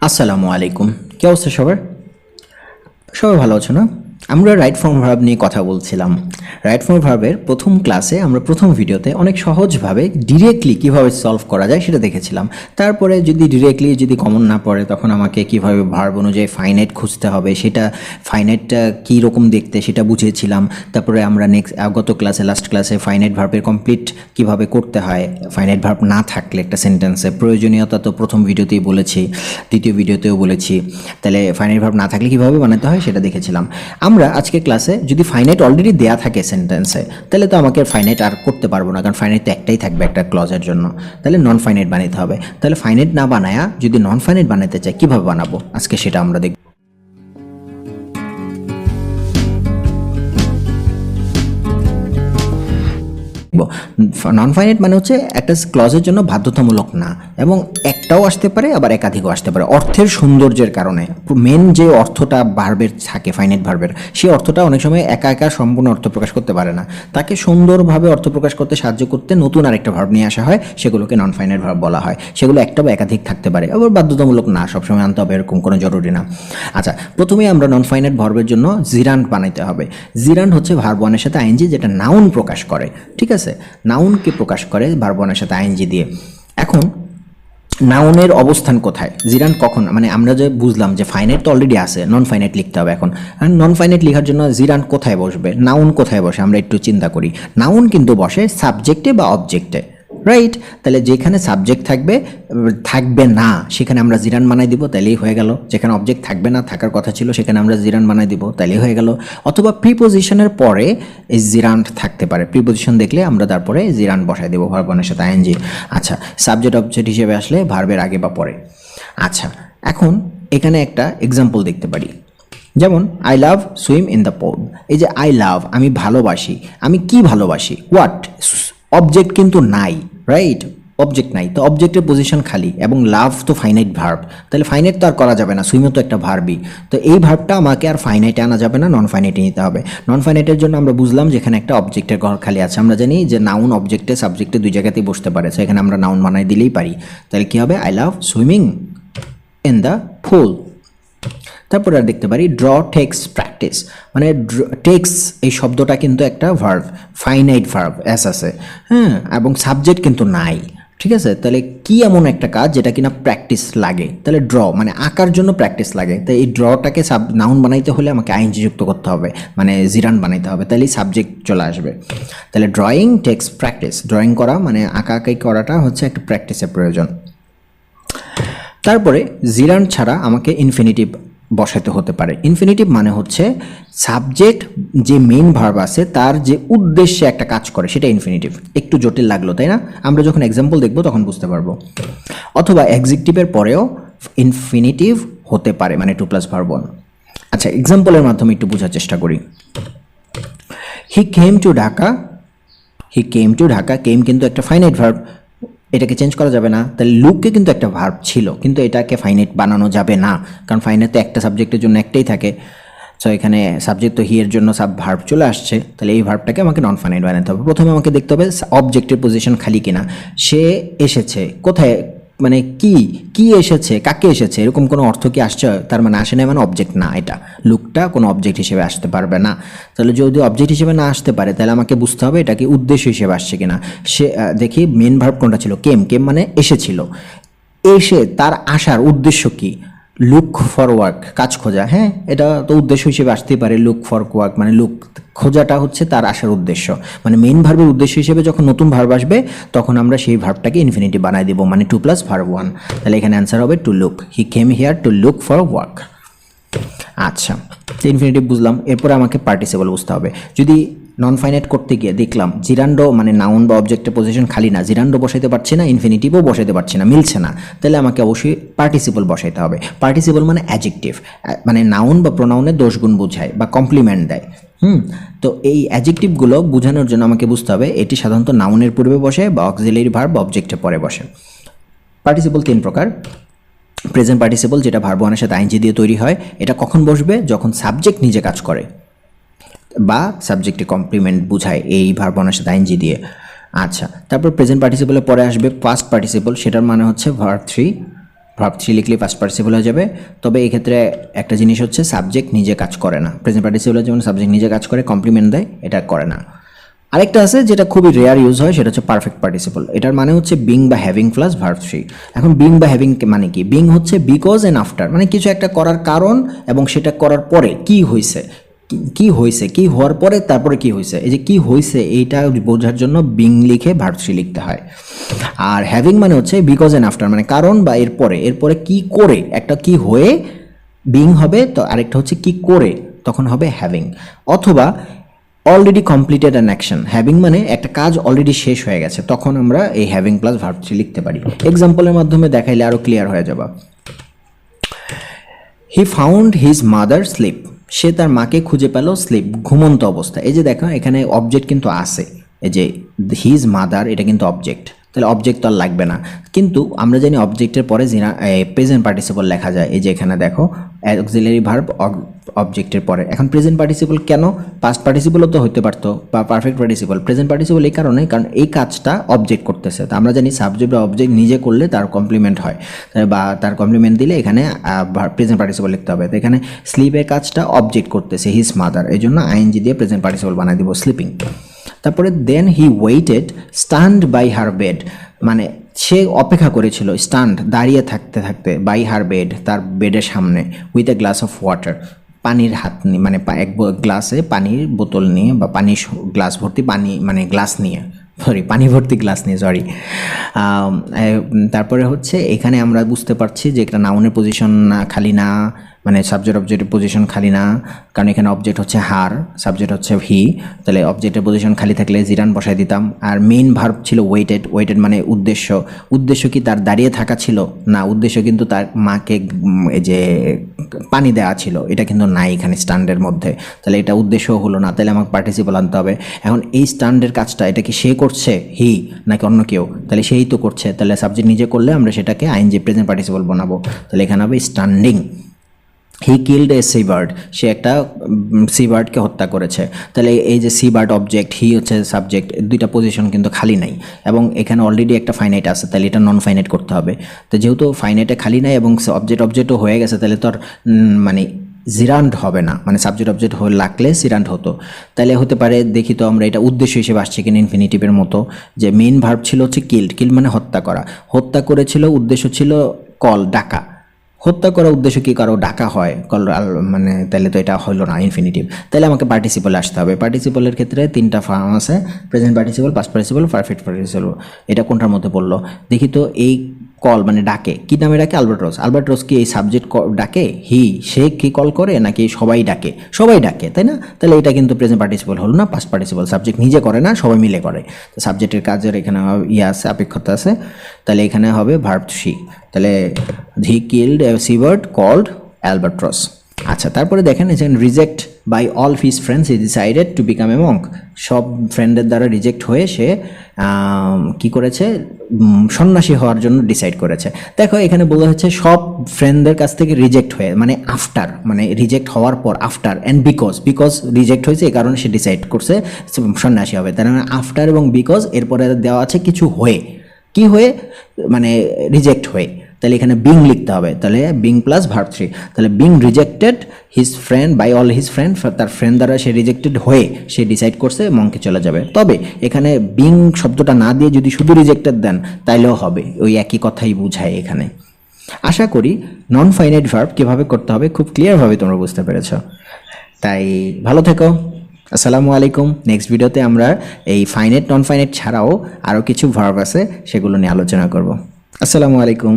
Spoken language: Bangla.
আসসালামু আলাইকুম। কি অবস্থা সবার? সবাই ভালো আছো না? আমরা রাইট ফর্ম ভার্ব নিয়ে কথা বলছিলাম। রাইট ফর্ম ভার্বের প্রথম ক্লাসে আমরা প্রথম ভিডিওতে অনেক সহজভাবে ডিরেক্টলি কিভাবে সলভ করা যায় সেটা দেখেছিলাম। তারপরে যদি কমন না পড়ে তখন আমাকে কিভাবে ভার্ব অনুযায়ী ফাইনাইট খুঁজতে হবে, সেটা ফাইনাইটটা কী রকম দেখতে সেটা বুঝিয়েছিলাম। তারপরে আমরা গত ক্লাসে লাস্ট ক্লাসে ফাইনাইট ভার্বের কমপ্লিট কিভাবে করতে হয়, ফাইনাইট ভার্ব না থাকলে একটা সেন্টেন্সে প্রয়োজনীয়তা তো প্রথম ভিডিওতেই বলেছি, দ্বিতীয় ভিডিওতেও বলেছি। তাহলে ফাইনাইট ভার্ব না থাকলে কীভাবে বানাতে হয় সেটা দেখেছিলাম। আমরা আজকে ক্লাসে যদি ফাইনাইট অলরেডি দেয়া থাকে সেন্টেন্সে, তাহলে তো আমাকে ফাইনাইট আর করতে পারবো না, কারণ ফাইনাইট তো একটাই থাকবে একটা ক্লজের জন্য। তাহলে নন ফাইনাইট বানাতে হবে। তাহলে ফাইনাইট না বানায়া যদি নন ফাইনাইট বানাতে চাই কীভাবে বানাবো, আজকে সেটা আমরা দেখব। নন ফাইনাইট মানে হচ্ছে একটা ক্লজের জন্য বাধ্যতামূলক না, এবং একটাও আসতে পারে আবার একাধিকও আসতে পারে অর্থের সৌন্দর্যের কারণে। মেন যে অর্থটা ভার্বের থাকে ফাইনাইট ভার্বের, সেই অর্থটা অনেক সময় একা একা সম্পূর্ণ অর্থ প্রকাশ করতে পারে না, তাকে সুন্দরভাবে অর্থ প্রকাশ করতে সাহায্য করতে নতুন আরেকটা ভার্ব নিয়ে আসা হয়, সেগুলোকে নন ফাইনাইট ভার্ব বলা হয়। সেগুলো একটা বা একাধিক থাকতে পারে, আবার বাধ্যতামূলক না, সবসময় আনতে হবে এরকম কোনো জরুরি না। আচ্ছা, প্রথমেই আমরা নন ফাইনাইট ভার্বের জন্য জিরান্ড বানাইতে হবে। জিরান্ড হচ্ছে ভার্ব ওয়ানের সাথে আইএনজি, যেটা নাউন প্রকাশ করে। ঠিক আছে, নাউনকে প্রকাশ করে ভার্ব ওয়ানের সাথে আইএনজি দিয়ে। এখন নাউনের অবস্থান কোথায়, জিরান্ড কখন, মানে আমরা যে বুঝলাম যে ফাইনাইট তো অলরেডি আছে, নন ফাইনাইট লিখতে হবে। এখন নন ফাইনাইট লেখার জন্য জিরান্ড কোথায় বসবে, নাউন কোথায় বসে, আমরা একটু চিন্তা করি। নাউন কিন্তু বসে সাবজেক্টে বা অবজেক্টে, রাইট? তাহলে যেখানে সাবজেক্ট থাকবে না সেখানে আমরা জিরান বানাই দিব, তাইলেই হয়ে গেল। যেখানে অবজেক্ট থাকবে না, থাকার কথা ছিল, সেখানে আমরা জিরান বানাই দিব, তাইলেই হয়ে গেল। অথবা প্রিপোজিশনের পরে এই জিরান থাকতে পারে, প্রিপোজিশন দেখলে আমরা তারপরে জিরান বসাই দেবো ভার্ব ওয়ানের সাথে আইএনজি। আচ্ছা, সাবজেক্ট অবজেক্ট হিসেবে আসলে ভার্বের আগে বা পরে। আচ্ছা, এখন এখানে একটা এক্সাম্পল দেখতে পারি, যেমন I love swim in the pool. এই যে আই লাভ, আমি ভালোবাসি, আমি কি ভালোবাসি, হোয়াট, অবজেক্ট কিন্তু নাই, রাইট? অবজেক্ট নাই, তো অবজেক্টের পজিশন খালি, এবং লাভ তো ফাইনাইট ভার্ব, তাহলে ফাইনাইট তো আর করা যাবে না, সুইমও তো একটা ভার্বই। তো এই ভার্বটা আমাকে আর ফাইনাইটে আনা যাবে না, নন ফাইনাইটে নিতে হবে। নন ফাইনাইটের জন্য আমরা বুঝলাম যেখানে একটা অবজেক্টের ঘর খালি আছে। আমরা জানি যে নাউন অবজেক্টে সাবজেক্টে দুই জায়গাতেই বসতে পারে, তো এখানে আমরা নাউন বানাই দিলেই পারি। তাহলে কী হবে, I love swimming in the pool. তারপরে আর দেখতে পারি ড্র টেক্স প্র্যাকটিস, মানে টেক্স এই শব্দটা কিন্তু একটা ভার্ব, ফাইনাইট ভার্ব এস আছে, হ্যাঁ, এবং সাবজেক্ট কিন্তু নাই। ঠিক আছে, তাহলে কি এমন একটা কাজ যেটা কিনা প্র্যাকটিস লাগে, তাহলে ড্র মানে আঁকার জন্য প্র্যাকটিস লাগে। তাই এই ড্রটাকে নাউন বানাইতে হলে আমাকে আইএনজি যুক্ত করতে হবে, মানে জিরান বানাইতে হবে, তাহলেই সাবজেক্ট চলে আসবে। তাহলে ড্রয়িং টেক্স প্র্যাকটিস, ড্রয়িং করা মানে আঁকাআঁকি করাটা হচ্ছে একটা প্র্যাকটিসের প্রয়োজন। তারপরে জিরান ছাড়া আমাকে ইনফিনিটিভ বসাতে হতে পারে। ইনফিনিটিভ মানে হচ্ছে সাবজেক্ট যে মেইন ভার্ব আছে তার যে উদ্দেশ্যে একটা কাজ করে, সেটা ইনফিনিটিভ। একটু জটিল লাগলো তাই না? আমরা যখন এক্সাম্পল দেখবো তখন বুঝতে পারবো। অথবা অ্যাডজেক্টিভের পরেও ইনফিনিটিভ হতে পারে, মানে টু প্লাস ভার্ব ওয়ান। আচ্ছা, এক্সাম্পলের মাধ্যমে একটু বোঝার চেষ্টা করি। He came to Dhaka, he came to Dhaka, came কিন্তু একটা ফাইনাইট ভার্ব, এটাকে চেঞ্জ করা যাবে না। তাহলে লুককে কিন্তু একটা ভার্ব ছিল, কিন্তু এটাকে ফাইনাইট বানানো যাবে না, কারণ ফাইনাইট তো একটা সাবজেক্টের জন্য একটাই থাকে। সো এখানে সাবজেক্ট তো হি এর জন্য ভার্ব চলে আসছে, তাহলে এই ভার্বটাকে আমাকে নন ফাইনাইট বানাতে হবে। প্রথমে আমাকে দেখতে হবে অবজেক্টের পজিশন খালি কিনা, সে এসেছে কোথায়, মানে কি এসেছে, কাকে এসেছে, এরকম কোনো অর্থ কি আসছে, তার মানে আসে না, মানে অবজেক্ট না, এটা লুকটা কোনো অবজেক্ট হিসেবে আসতে পারবে না। তাহলে যদি অবজেক্ট হিসেবে না আসতে পারে, তাহলে আমাকে বুঝতে হবে এটা কি উদ্দেশ্য হিসেবে আসছে কিনা। সে দেখি মেন ভার্ব কোনটা ছিল, কেম মানে এসেছিল, এসে তার আসার উদ্দেশ্য কি, লুক ফর ওয়ার্ক, কাজ খোঁজা, হ্যাঁ, এটা তো উদ্দেশ্য হিসেবে আসতেই পারে। লুক ফর ওয়ার্ক মানে লুক খোঁজাটা হচ্ছে তার আসার উদ্দেশ্য, মানে মেইন ভার্বের উদ্দেশ্য হিসেবে যখন নতুন ভার্ব আসবে তখন আমরা সেই ভার্বটাকে ইনফিনিটিভ বানাই দিব, মানে টু প্লাস ভার্ব ওয়ান। তাহলে এখানে অ্যান্সার হবে to look, he came here to look for work. আচ্ছা, ইনফিনিটিভ বুঝলাম, এরপরে আমাকে পার্টিসিপল বুঝতে হবে। যদি নন ফাইনাইট করতে গিয়ে দেখলাম জিরান্ডো মানে নাউন বা অবজেক্টের পজিশন খালি না, জিরান্ডো বসাইতে পারছি না, ইনফিনিটিভও বসাইতে পারছি না, মিলছে না, তাহলে আমাকে অবশ্যই পার্টিসিপল বসাইতে হবে। পার্টিসিপল মানে অ্যাডজেক্টিভ, মানে নাউন বা প্রোনাউনের দোষগুণ বোঝায় বা কমপ্লিমেন্ট দেয়। তো এই অ্যাডজেক্টিভগুলো বোঝানোর জন্য আমাকে বুঝতে হবে এটি সাধারণত নাউনের পূর্বে বসে বা অক্সিলারি ভার্ব বা অবজেক্টের পরে বসে। পার্টিসিপল তিন প্রকার। প্রেজেন্ট পার্টিসিপল, যেটা ভার্ব ওয়ানের সাথে আইএনজি দিয়ে তৈরি হয়, এটা কখন বসবে, যখন সাবজেক্ট নিজে কাজ করে বা সাবজেক্টে কমপ্লিমেন্ট বুঝায় এই ভার্ব ওয়ানের সাথে আইএনজি দিয়ে। আচ্ছা, তারপর প্রেজেন্ট পার্টিসিপলের পরে আসবে পাস্ট পার্টিসিপল, সেটার মানে হচ্ছে ভার্ব থ্রি ভার্ব থ্রি লিখলে পাস্ট পার্টিসিপল হয়ে যাবে। তবে এই ক্ষেত্রে একটা জিনিস হচ্ছে সাবজেক্ট নিজে কাজ করে না। প্রেজেন্ট পার্টিসিপলের যেমন সাবজেক্ট নিজে কাজ করে, কমপ্লিমেন্ট দেয়, এটা করে না। আরেকটা আছে যেটা খুবই রেয়ার ইউজ হয়, সেটা হচ্ছে পারফেক্ট পার্টিসিপল। এটার মানে হচ্ছে বিং বা হ্যাভিং প্লাস ভার্ব থ্রি। এখন বিং বা হ্যাভিং মানে কি? বিং হচ্ছে বিকজ অ্যান্ড আফটার, মানে কিছু একটা করার কারণ এবং সেটা করার পরে কি হয়েছে, কি হয়েছে, কি হওয়ার পরে তারপরে কি হয়েছে, এই যে কি হয়েছে এইটা বোঝার জন্য বিং লিখে ভার্ব থ্রি লিখতে হয়। আর হ্যাভিং মানে হচ্ছে বিকজ অ্যান্ড আফটার, মানে কারণ বা এরপরে কি করে, একটা কি হয়ে বিং হবে, তো আরেকটা হচ্ছে কি করে, তখন হবে হ্যাভিং। অথবা already completed an action, having মানে একটা কাজ অলরেডি শেষ হয়ে গেছে, তখন আমরা এই হ্যাভিং প্লাস ভার্ব থ্রি লিখতে পারি। এক্সাম্পলের মাধ্যমে দেখাইলে আরও ক্লিয়ার হয়ে যাবে। He found his mother sleep, সে তার মাকে খুঁজে পেল স্লিপ, ঘুমন্ত অবস্থা। এই যে দেখো এখানে অবজেক্ট কিন্তু আছে, এই যে হিজ মাদার, এটা কিন্তু অবজেক্ট, তাহলে অবজেক্ট তো আর লাগবে না। কিন্তু আমরা জানি অবজেক্টের পরে প্রেজেন্ট পার্টিসিপল লেখা যায়, এই যে এখানে দেখো অক্সিলারি ভার্ব অবজেক্টের পরে। এখন প্রেজেন্ট পার্টিসিপল কেন? পাস্ট পার্টিসিপলও তো হতে পারতো, বা পারফেক্ট পার্টিসিপল। প্রেজেন্ট পার্টিসিপল এই কারণে, কারণ এই কাজটা অবজেক্ট করতেছে। তো আমরা জানি সাবজেক্ট বা অবজেক্ট নিজে করলে তার কমপ্লিমেন্ট হয়, বা তার কমপ্লিমেন্ট দিলে এখানে প্রেজেন্ট পার্টিসিপল লিখতে হবে। তো এখানে স্লিপের কাজটা অবজেক্ট করতেছে হিজ মাদার, এই জন্য আইএনজি দিয়ে প্রেজেন্ট পার্টিসিপল বানাই দিব স্লিপিং। তারপরে then he waited stand by her bed, মানে সে অপেক্ষা করেছিল, স্ট্যান্ড দাঁড়িয়ে থাকতে থাকতে, বাই হার বেড তার বেডের সামনে, with a glass of water পানির হাত নিয়ে, মানে এক গ্লাসে পানির বোতল নিয়ে, বা পানির গ্লাস ভর্তি পানি, মানে গ্লাস নিয়ে, পানি ভর্তি গ্লাস নিয়ে, সরি। তারপরে হচ্ছে এখানে আমরা বুঝতে পারছি যে একটা নাউনের পজিশন না, খালি না, মানে সাবজেক্ট অবজেক্টের পজিশন খালি না, কারণ এখানে অবজেক্ট হচ্ছে হার, সাবজেক্ট হচ্ছে হি, তাহলে অবজেক্টের পজিশন খালি থাকলে জিরান বসাই দিতাম। আর মেইন ভার্ব ছিল ওয়েটেড, ওয়েটেড মানে উদ্দেশ্য। উদ্দেশ্য কি তার দাঁড়িয়ে থাকা ছিল? না, উদ্দেশ্য কিন্তু তার মাকে এই যে পানি দেওয়া ছিল, এটা কিন্তু নাই এখানে স্ট্যান্ডের মধ্যে, তাহলে এটা উদ্দেশ্য হলো না, তাহলে আমাকে পার্টিসিপল আনতে হবে। এখন এই স্ট্যান্ডের কাজটা এটা কি সে করছে, হি, নাকি অন্য কেউ? তাহলে সেই তো করছে, তাহলে সাবজেক্ট নিজে করলে আমরা সেটাকে আইএনজি প্রেজেন্ট পার্টিসিপল বানাবো, তাহলে এখানে হবে standing. He killed a sea bird, সে একটা সি বার্ডকে হত্যা করেছে। তাহলে এই যে সি বার্ড অবজেক্ট, হি হচ্ছে সাবজেক্ট, দুইটা পজিশন কিন্তু খালি নাই, এবং এখানে অলরেডি একটা ফাইনাইট আছে, তাহলে এটা নন ফাইনাইট করতে হবে। তো যেহেতু ফাইনাইটে খালি নাই এবং অবজেক্টও হয়ে গেছে, তাহলে তো আর মানে জিরান্ড হবে না, মানে সাবজেক্ট অবজেক্ট লাগলে সিরান্ড হতো। তাহলে হতে পারে, দেখি তো আমরা এটা উদ্দেশ্য হিসেবে আসছে কিনা ইনফিনিটিভের মতো, যে মেইন ভার্ব ছিল হচ্ছে কিল্ড, কিল্ড মানে হত্যা করা, হত্যা করেছিল, উদ্দেশ্য ছিল কল, ডাকা। হত্যা করার উদ্দেশ্য কি কারো ডাকা হয় কল, মানে তাহলে তো এটা হলো না ইনফিনিটিভ, তাহলে আমাকে পার্টিসিপল আসতে হবে। পার্টিসিপলের ক্ষেত্রে তিনটা ফর্ম আছে, present participle, past participle, perfect participle. এটা কোনটার মধ্যে পড়লো দেখি তো? এই কল মানে ডাকে, কি নামে ডাকে? আলবার্টরস। আলবার্টরস কি এই সাবজেক্ট ডাকে? হি, সে কি কল করে, নাকি সবাই ডাকে? সবাই ডাকে, তাই না? তাহলে এটা কিন্তু প্রেজেন্ট পার্টিসিপল হলো না, পাস্ট পার্টিসিপল। সাবজেক্ট নিজে করে না, সবাই মিলে করে। তো সাবজেক্টের কাজের এখানে ইয়ে আছে, আপেক্ষতা আছে, তাহলে এখানে হবে ভার্ব থ্রি। তাহলে he killed a sea bird called albatross. আচ্ছা, তারপরে দেখেন এখানে reject by all his friends he decided to become a monk, সব ফ্রেন্ডের দ্বারা রিজেক্ট হয়ে সে কি করেছে? সন্ন্যাসী হওয়ার জন্য ডিসাইড করেছে। দেখো এখানে বলা হচ্ছে সব ফ্রেন্ডদের কাছ থেকে রিজেক্ট হয়ে, মানে আফটার, মানে রিজেক্ট হওয়ার পর, আফটার অ্যান্ড বিকজ রিজেক্ট হয়েছে, এই কারণে সে ডিসাইড করছে সন্ন্যাসী হবে। তার মানে আফটার এবং বিকজ, এরপরে দেওয়া আছে কিছু হয়ে, কি হয়ে, মানে রিজেক্ট হয়ে, তাহলে এখানে বিং লিখতে হবে, তাহলে বিং প্লাস ভার্ব থ্রি। তাহলে being rejected his friend by all his friend, তার ফ্রেন্ড দ্বারা সে রিজেক্টেড হয়ে সে ডিসাইড করছে মঙ্কে চলে যাবে। তবে এখানে বিং শব্দটা না দিয়ে যদি শুধু রিজেক্টেড দেন তাইলেও হবে, ওই একই কথাই বুঝায় এখানে। আশা করি নন ফাইনাইট ভার্ব কীভাবে করতে হবে খুব ক্লিয়ারভাবে তোমরা বুঝতে পেরেছ। তাই ভালো থেকো, আসসালামু আলাইকুম। নেক্সট ভিডিওতে আমরা এই ফাইনাইট নন ফাইনাইট ছাড়াও আরও কিছু ভার্ব আছে, সেগুলো নিয়ে আলোচনা করব। আসসালামু আলাইকুম।